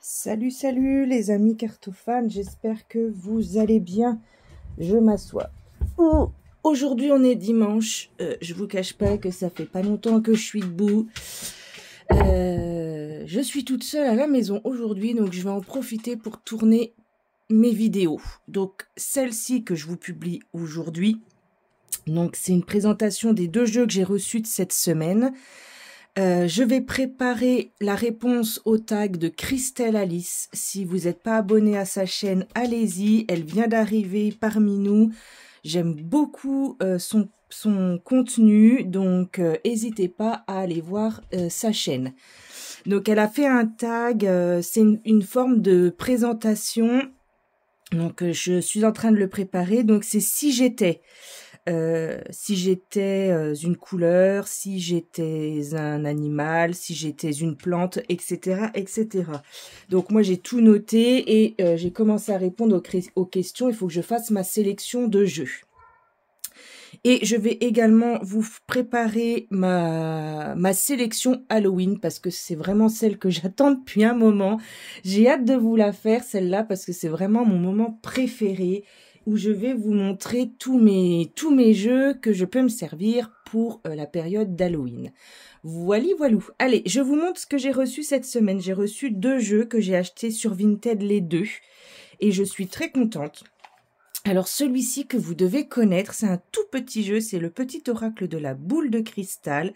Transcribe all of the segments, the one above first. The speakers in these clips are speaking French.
Salut, salut les amis cartophanes, j'espère que vous allez bien. Je m'assois. Aujourd'hui on est dimanche, je vous cache pas que ça fait pas longtemps que je suis debout. Je suis toute seule à la maison aujourd'hui, donc je vais en profiter pour tourner mes vidéos. Donc celle-ci que je vous publie aujourd'hui, donc c'est une présentation des 2 jeux que j'ai reçus de cette semaine. Je vais préparer la réponse au tag de Christelle Alice. Si vous n'êtes pas abonné à sa chaîne, allez-y. Elle vient d'arriver parmi nous. J'aime beaucoup son contenu, donc n'hésitez pas à aller voir sa chaîne. Donc elle a fait un tag, c'est une forme de présentation. Donc je suis en train de le préparer. Donc c'est si j'étais une couleur, si j'étais un animal, si j'étais une plante, etc., etc. Donc moi j'ai tout noté et j'ai commencé à répondre aux questions. Il faut que je fasse ma sélection de jeux. Et je vais également vous préparer ma sélection Halloween parce que c'est vraiment celle que j'attends depuis un moment. J'ai hâte de vous la faire celle-là parce que c'est vraiment mon moment préféré, où je vais vous montrer tous mes jeux que je peux me servir pour la période d'Halloween. Voilou, voilou. Allez, je vous montre ce que j'ai reçu cette semaine. J'ai reçu 2 jeux que j'ai achetés sur Vinted, les 2. Et je suis très contente. Alors celui-ci que vous devez connaître, c'est un tout petit jeu. C'est le petit oracle de la boule de cristal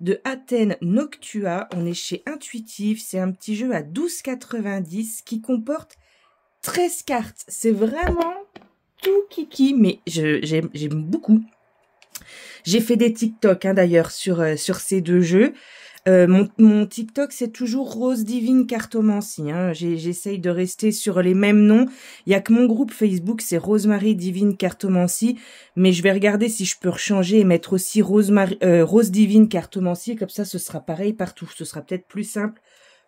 de Athènes Noctua. On est chez Intuitive. C'est un petit jeu à 12,90 qui comporte 13 cartes. C'est vraiment tout kiki, mais j'aime beaucoup. J'ai fait des TikTok d'ailleurs sur ces 2 jeux. Mon TikTok, c'est toujours Rose Divine Cartomancie. J'essaye de rester sur les mêmes noms. Il n'y a que mon groupe Facebook, c'est Rosemary Divine Cartomancie. Mais je vais regarder si je peux changer et mettre aussi Rose Divine Cartomancie. Comme ça, ce sera pareil partout. Ce sera peut-être plus simple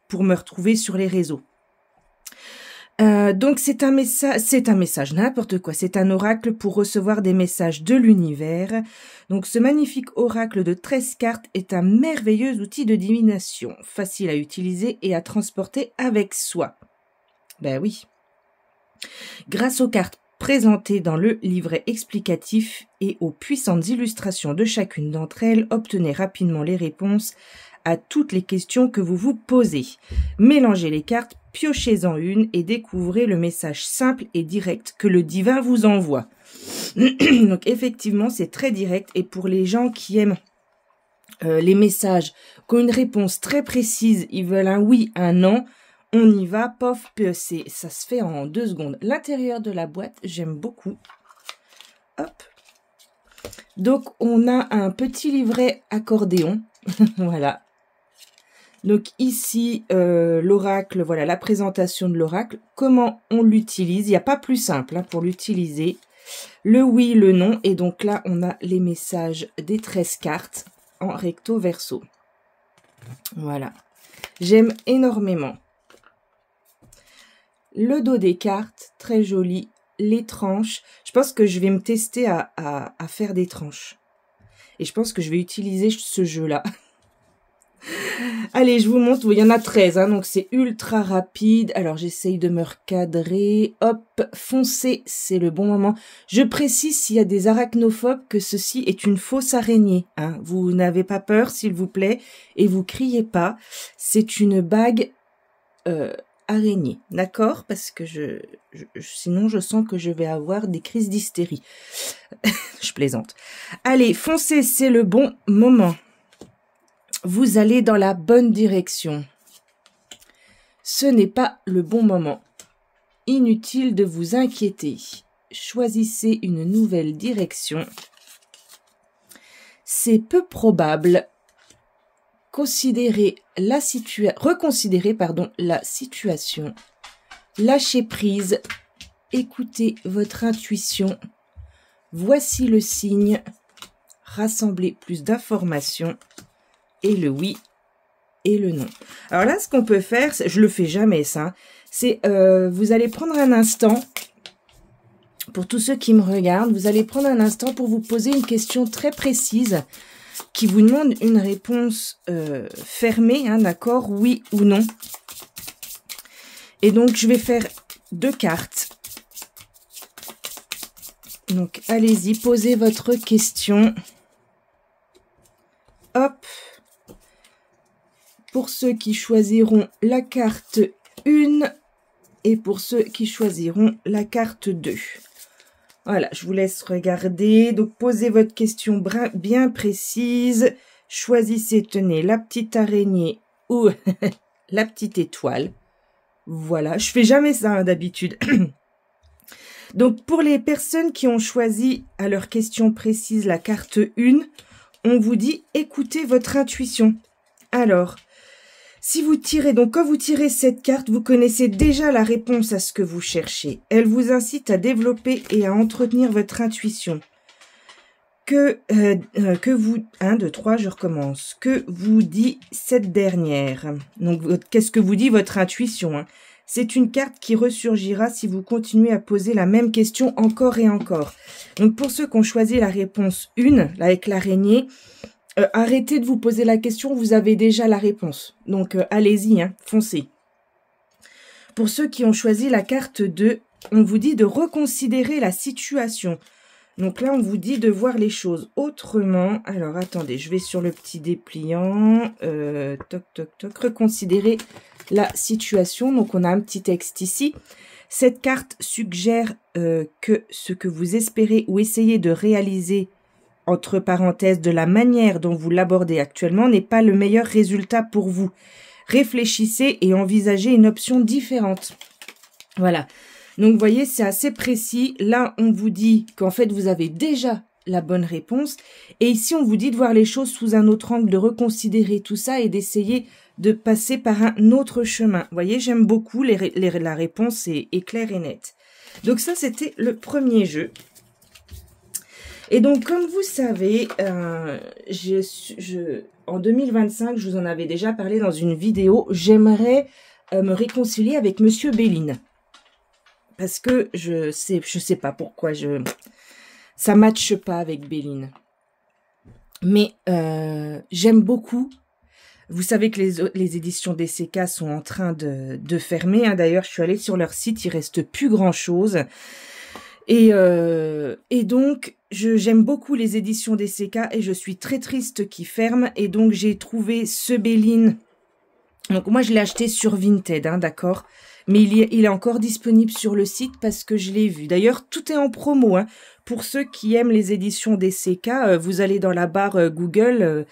pour me retrouver sur les réseaux. Donc c'est un message, n'importe quoi, c'est un oracle pour recevoir des messages de l'univers. Donc ce magnifique oracle de 13 cartes est un merveilleux outil de divination, facile à utiliser et à transporter avec soi. Ben oui. Grâce aux cartes présentées dans le livret explicatif et aux puissantes illustrations de chacune d'entre elles, obtenez rapidement les réponses à toutes les questions que vous vous posez. Mélangez les cartes, piochez-en une et découvrez le message simple et direct que le divin vous envoie. Donc effectivement, c'est très direct, et pour les gens qui aiment les messages, qui ont une réponse très précise, ils veulent un oui, un non, on y va, pof, ça se fait en 2 secondes. L'intérieur de la boîte, j'aime beaucoup. Hop. Donc on a un petit livret accordéon, voilà. Donc ici, l'oracle, voilà la présentation de l'oracle. Comment on l'utilise? Il n'y a pas plus simple pour l'utiliser. Le oui, le non. Et donc là, on a les messages des 13 cartes en recto verso. Voilà. J'aime énormément. Le dos des cartes, très joli. Les tranches. Je pense que je vais me tester à faire des tranches. Et je pense que je vais utiliser ce jeu-là. Allez, je vous montre, il y en a 13, donc c'est ultra rapide. Alors, j'essaye de me recadrer. Hop, foncez, c'est le bon moment. Je précise, s'il y a des arachnophobes, que ceci est une fausse araignée. Vous n'avez pas peur, s'il vous plaît, et vous criez pas. C'est une bague araignée, d'accord? Parce que sinon, je sens que je vais avoir des crises d'hystérie. Je plaisante. Allez, foncez, c'est le bon moment. Vous allez dans la bonne direction. Ce n'est pas le bon moment. Inutile de vous inquiéter. Choisissez une nouvelle direction. C'est peu probable. Reconsidérez la situation. Lâchez prise. Écoutez votre intuition. Voici le signe. Rassemblez plus d'informations. Et le oui et le non. Alors là, ce qu'on peut faire, je le fais jamais ça, c'est vous allez prendre un instant, pour tous ceux qui me regardent, vous allez prendre un instant pour vous poser une question très précise qui vous demande une réponse fermée, d'accord, oui ou non. Et donc, je vais faire 2 cartes. Donc, allez-y, posez votre question. Hop. Pour ceux qui choisiront la carte 1 et pour ceux qui choisiront la carte 2. Voilà, je vous laisse regarder. Donc, posez votre question bien précise. Choisissez, tenez, la petite araignée ou la petite étoile. Voilà, je fais jamais ça hein, d'habitude. Donc, pour les personnes qui ont choisi à leur question précise la carte 1, on vous dit écoutez votre intuition. Alors, si vous tirez, donc quand vous tirez cette carte, vous connaissez déjà la réponse à ce que vous cherchez. Elle vous incite à développer et à entretenir votre intuition. Que vous... 1, 2, 3, je recommence. Que vous dit cette dernière? Donc, qu'est-ce que vous dit votre intuition hein? C'est une carte qui ressurgira si vous continuez à poser la même question encore et encore. Donc, pour ceux qui ont choisi la réponse 1, là, avec l'araignée, arrêtez de vous poser la question, vous avez déjà la réponse. Donc, allez-y, hein, foncez. Pour ceux qui ont choisi la carte 2, on vous dit de reconsidérer la situation. Donc là, on vous dit de voir les choses autrement. Alors, attendez, je vais sur le petit dépliant. Toc, toc, toc. Reconsidérer la situation. Donc, on a un petit texte ici. Cette carte suggère que ce que vous espérez ou essayez de réaliser, entre parenthèses, de la manière dont vous l'abordez actuellement, n'est pas le meilleur résultat pour vous. Réfléchissez et envisagez une option différente. Voilà. Donc, vous voyez, c'est assez précis. Là, on vous dit qu'en fait, vous avez déjà la bonne réponse. Et ici, on vous dit de voir les choses sous un autre angle, de reconsidérer tout ça et d'essayer de passer par un autre chemin. Vous voyez, j'aime beaucoup. La réponse est claire et nette. Donc, ça, c'était le premier jeu. Et donc, comme vous savez, en 2025, je vous en avais déjà parlé dans une vidéo, j'aimerais me réconcilier avec Monsieur Béline. Parce que je sais pas pourquoi ça matche pas avec Béline. Mais j'aime beaucoup. Vous savez que les éditions DCK sont en train de fermer. Hein. D'ailleurs, je suis allée sur leur site, il reste plus grand chose. Et donc, j'aime beaucoup les éditions DCK et je suis très triste qu'ils ferment. Et donc, j'ai trouvé ce Béline. Donc, moi, je l'ai acheté sur Vinted, hein, d'accord. Mais il est encore disponible sur le site parce que je l'ai vu. D'ailleurs, tout est en promo. Hein. Pour ceux qui aiment les éditions DCK, vous allez dans la barre Google,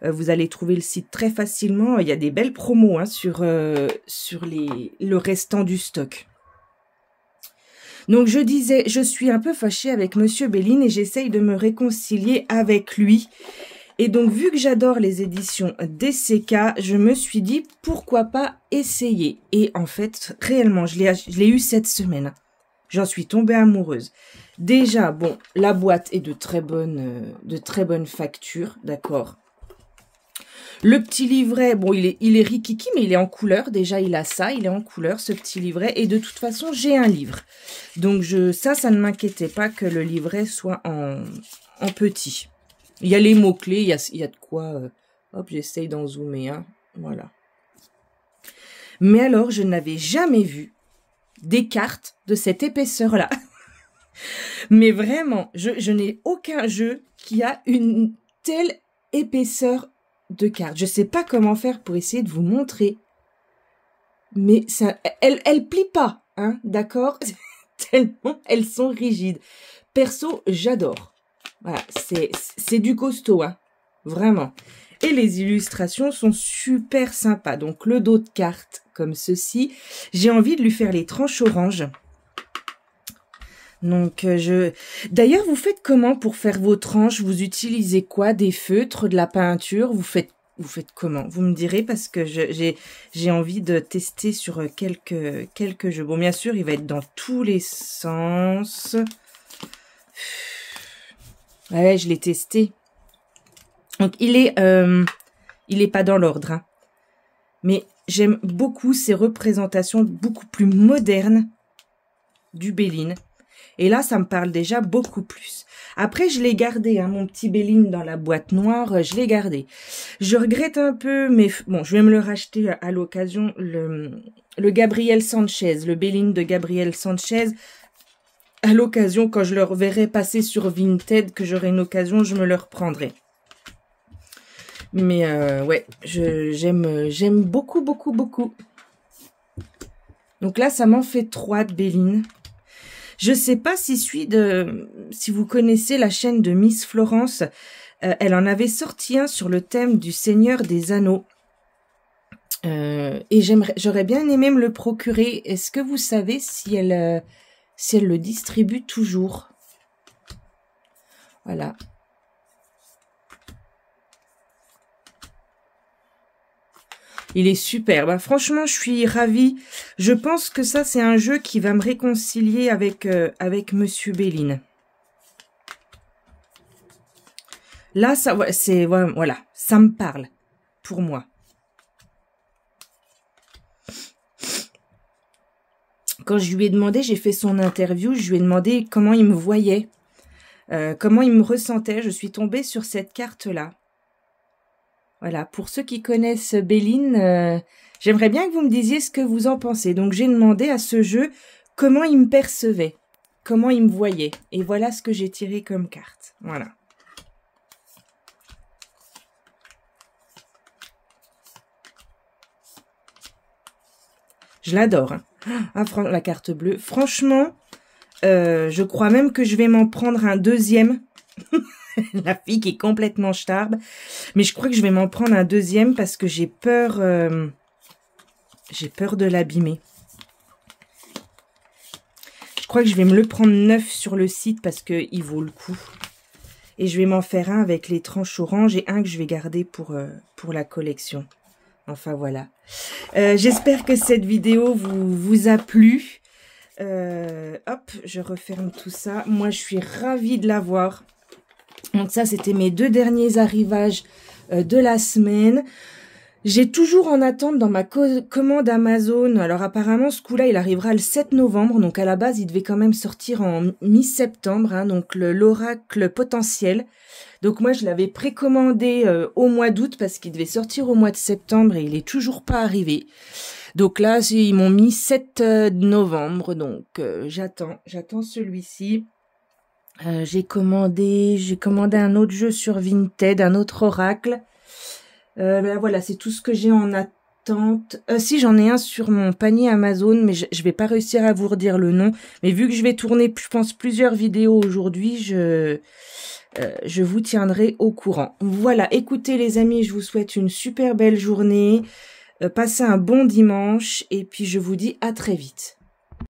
vous allez trouver le site très facilement. Il y a des belles promos hein, sur le restant du stock. Donc, je disais, je suis un peu fâchée avec Monsieur Béline et j'essaye de me réconcilier avec lui. Et donc, vu que j'adore les éditions DCK, je me suis dit, pourquoi pas essayer. Et en fait, réellement, je l'ai eu cette semaine. J'en suis tombée amoureuse. Déjà, bon, la boîte est de très bonne facture, d'accord. Le petit livret, bon, il est rikiki, mais il est en couleur. Déjà, il a ça, il est en couleur, ce petit livret. Et de toute façon, j'ai un livre. Donc, ça ne m'inquiétait pas que le livret soit en petit. Il y a les mots-clés, il y a de quoi... hop, j'essaye d'en zoomer, hein. Voilà. Mais alors, je n'avais jamais vu des cartes de cette épaisseur-là. Mais vraiment, je n'ai aucun jeu qui a une telle épaisseur de cartes. Je ne sais pas comment faire pour essayer de vous montrer. Mais ça, elle plie pas, hein, d'accord? Tellement elles sont rigides. Perso, j'adore. Voilà, c'est du costaud, hein, vraiment. Et les illustrations sont super sympas. Donc, le dos de carte, comme ceci. J'ai envie de lui faire les tranches orange. Donc, D'ailleurs, vous faites comment pour faire vos tranches? Vous utilisez quoi? Des feutres, de la peinture? Vous faites comment? Vous me direz parce que j'ai envie de tester sur quelques jeux. Bon, bien sûr, il va être dans tous les sens. Ouais, je l'ai testé. Donc, il est pas dans l'ordre. Hein. Mais j'aime beaucoup ces représentations beaucoup plus modernes du Béline. Et là, ça me parle déjà beaucoup plus. Après, je l'ai gardé, hein, mon petit Béline dans la boîte noire, je l'ai gardé. Je regrette un peu, mais bon, je vais me le racheter à l'occasion, le Gabriel Sanchez, le Béline de Gabriel Sanchez. À l'occasion, quand je le reverrai passer sur Vinted, que j'aurai une occasion, je me le reprendrai. Mais ouais, j'aime beaucoup, beaucoup, beaucoup. Donc là, ça m'en fait 3 de Béline. Je sais pas si vous connaissez la chaîne de Miss Florence, elle en avait sorti un sur le thème du Seigneur des Anneaux. Et j'aurais bien aimé me le procurer. Est-ce que vous savez si elle le distribue toujours? Voilà. Il est super. Bah, franchement, je suis ravie. Je pense que ça, c'est un jeu qui va me réconcilier avec Monsieur Béline. Là, ça, c'est voilà, ça me parle pour moi. Quand je lui ai demandé, j'ai fait son interview, je lui ai demandé comment il me voyait, comment il me ressentait. Je suis tombée sur cette carte-là. Voilà, pour ceux qui connaissent Béline, j'aimerais bien que vous me disiez ce que vous en pensez. Donc j'ai demandé à ce jeu comment il me percevait, comment il me voyait. Et voilà ce que j'ai tiré comme carte. Voilà. Je l'adore, hein. Ah, la carte bleue. Franchement, je crois même que je vais m'en prendre un deuxième. La fille qui est complètement starbe. Mais je crois que je vais m'en prendre un deuxième parce que j'ai peur de l'abîmer. Je crois que je vais me le prendre neuf sur le site parce qu'il vaut le coup. Et je vais m'en faire un avec les tranches orange et un que je vais garder pour la collection. Enfin voilà. J'espère que cette vidéo vous a plu. Hop, je referme tout ça. Moi, je suis ravie de l'avoir. Donc ça, c'était mes 2 derniers arrivages de la semaine. J'ai toujours en attente dans ma commande Amazon. Alors apparemment, ce coup-là, il arrivera le 7 novembre. Donc à la base, il devait quand même sortir en mi-septembre. Hein, donc l'oracle potentiel. Donc moi, je l'avais précommandé au mois d'août parce qu'il devait sortir au mois de septembre et il est toujours pas arrivé. Donc là, ils m'ont mis 7 novembre. Donc j'attends celui-ci. J'ai commandé un autre jeu sur Vinted, un autre oracle. Ben voilà, c'est tout ce que j'ai en attente. Si, j'en ai un sur mon panier Amazon, mais je vais pas réussir à vous redire le nom. Mais vu que je vais tourner, je pense, plusieurs vidéos aujourd'hui, je vous tiendrai au courant. Voilà, écoutez les amis, je vous souhaite une super belle journée. Passez un bon dimanche et puis je vous dis à très vite.